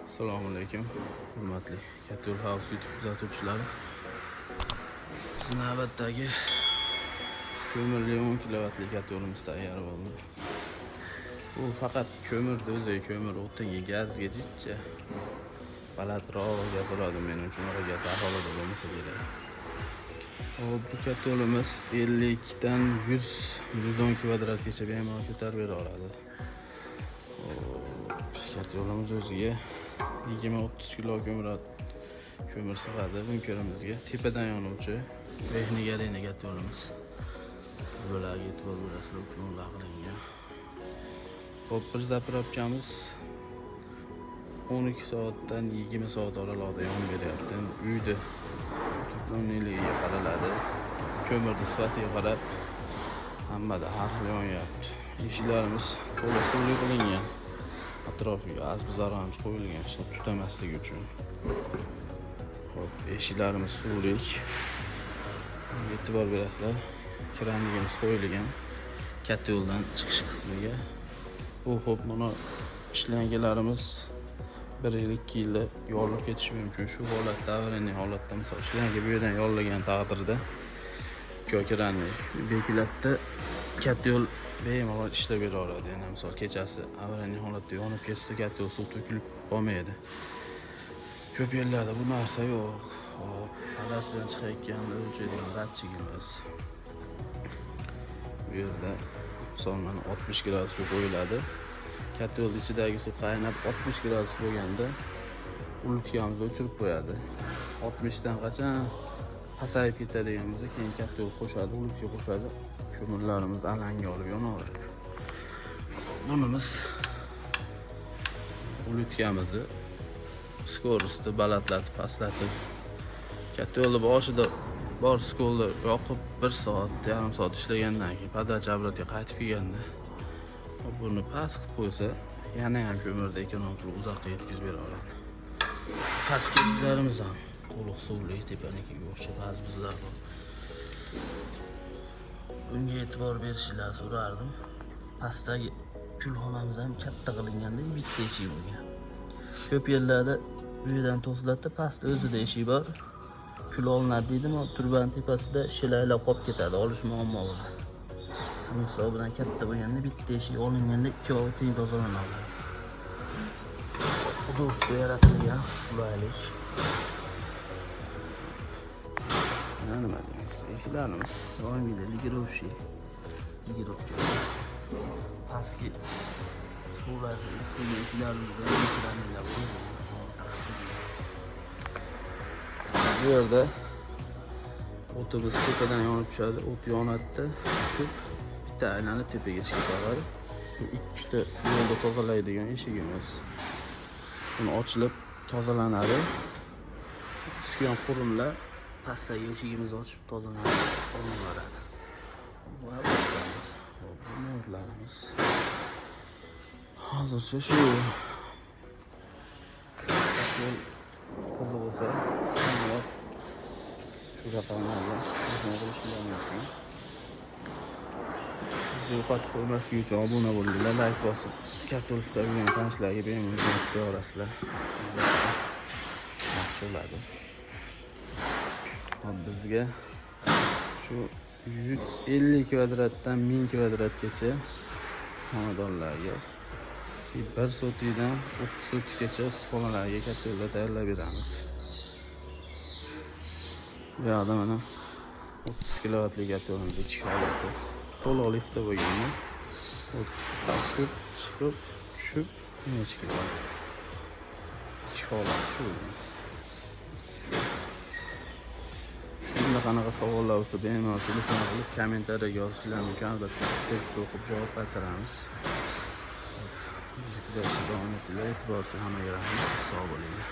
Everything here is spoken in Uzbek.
Assalomu alaykum, hurmatli Katta Yo'l House YouTube kuzatuvchilari. Biz navbatdagi ko'mirli 10 kilovatli katta yo'limiz tayyor bo'ldi. Bu faqat ko'mirni o'zi, ko'mir o'tinga, gazga jicha balandroq gaz oladi. Men uchun unaqa gaz aholida bo'lmasa kerak. Hop, bu katta yo'limiz 50 dan 110 kvadratgacha bemalol ko'tarib bera oladi. Katta yo'limiz o'ziga 20-30 kilo ko'mir sig'adi. Bunkerimizga tepadan yonuvchi texnik arena katta yo'limiz. Bularga e'tibor berasizlar, uklonlar qilingan. Hop, bir zapravkamiz 12 soatdan 20 soat oralig'ida yonib beryapti. Uyda to'plamligiga qaraladi. Ko'mirni sifatiga qarab hammada har xil yonyapti. Eshiklarimiz to'liq suvli qilingan. Atrofiga azbi-zarg'anch qo'yilgan, ishlab tutamasligi uchun. Hop, eshiklarimiz suvlik. E'tibor berasizlar. Kranligimiz qo'yilgan katta yo'ldan chiqish qismiga. Bu hop, mana ishlanganlarimiz 1 yil 2 yilda yorilib ketishi mumkin. Shu holatda, avariya holatda, misol ishlangan bu yerdan yollagan taqdirda ko'kiranli beklatda katta yo'l bemalol ishlab bera oladi. Yana misol kechasi avariya holatda yonib ketsa, katta yo'l suv to'kilib qolmaydi. Ko'p yerlarda bu narsa yo'q. Hop, adasidan chiqayotganda o'lchaydigan datchigimiz. Bu yerda misolan 60 gradus suv qo'yiladi. Katta yo'l ichidagi suv qaynab 60 gradus bo'lganda ultkamizni o'chirib qo'yadi. 60 dan qachon pasayib ketadigan bo'lsa, keyin katta yo'l qo'shadi, ultga qo'shadi. Ko'mirlarimiz alanga olib yonaveradi. Bunimiz ultkamizni skorosti balandlatib, pastlatib, katta yo'lni boshida bor skolni yoqib 1 soat, yarim soat ishlagandan keyin podacha obratga qaytib kelganda buni past qilib qo'ysa, yana ham ko'mirda ekonomik uzoqqa yetkazib bera oladi. Pastkilarimiz ham to'liq suvli, tepanikiga o'xshab azbizlar bor. Bunga e'tibor berishingizni so'rardim. Pastdagi kulxonamiz ham katta qilinganda bitta eshik bo'lgan. Ko'p yerlarda bu yerdan to'siladida, pastda o'zida eshik bor. Kul olinadi deydimi, turban tepasida shilaylar qolib ketadi, olish muammo bo'ladi. Shuning hisobidan katta bo'lganda bitta eshik olinganda ikkovi teng tozalanadi. Udovstvo yaratilgan qulaylik. Nima deymiz? Eshiklarimiz doimida ligirovchi. Pastki suvlarni eshiklarimizda mikrofonlar qo'yilgan. Bu yerda o'timiz tepadan yonib tushadi, o't yonadi, tushib bitta aylanib tepaga chiqib qoladi. Shu ikkita yo'lda tozalaydigan eshigimiz. Buni ochilib tozalanadi. Tushgan qurimlar pastdagi eshigimizni ochib tozalanib olinadi. Bu nurlarimiz. Hozircha shu qiziq bo'lsa, shu raqamlarga qo'shilishlar mumkin. Bizni yo'qotib qo'ymaslik uchun obuna bo'linglar, like bosib, katta Instagram tanishlarga bemalol jo'natib berasizlar. Yaxshi bo'ladi. Bizga shu 150 kvadratdan 1000 kvadratgacha xonadonlarga 1 sotikdan 30 sotikgacha issiqxonalarga katta yo'lda tayyorlab beramiz. Bu yoqda mana 30 kilovatli katta yo'limiz ichki holati to'liq lista bo'lgan. Tushib, chiqib, tushib, yana chiqib ketadi. Ichki holati shu. Sizlar qanaqa savollar bo'lsa, bemalol telefon qilib kommentariyaga yozishlar mumkin. Albatta, tezda o'qib javob qaytaramiz. Bizni kuzatishda davom etinglar. E'tibor uchun hammaga rahmat. Sog' bo'linglar.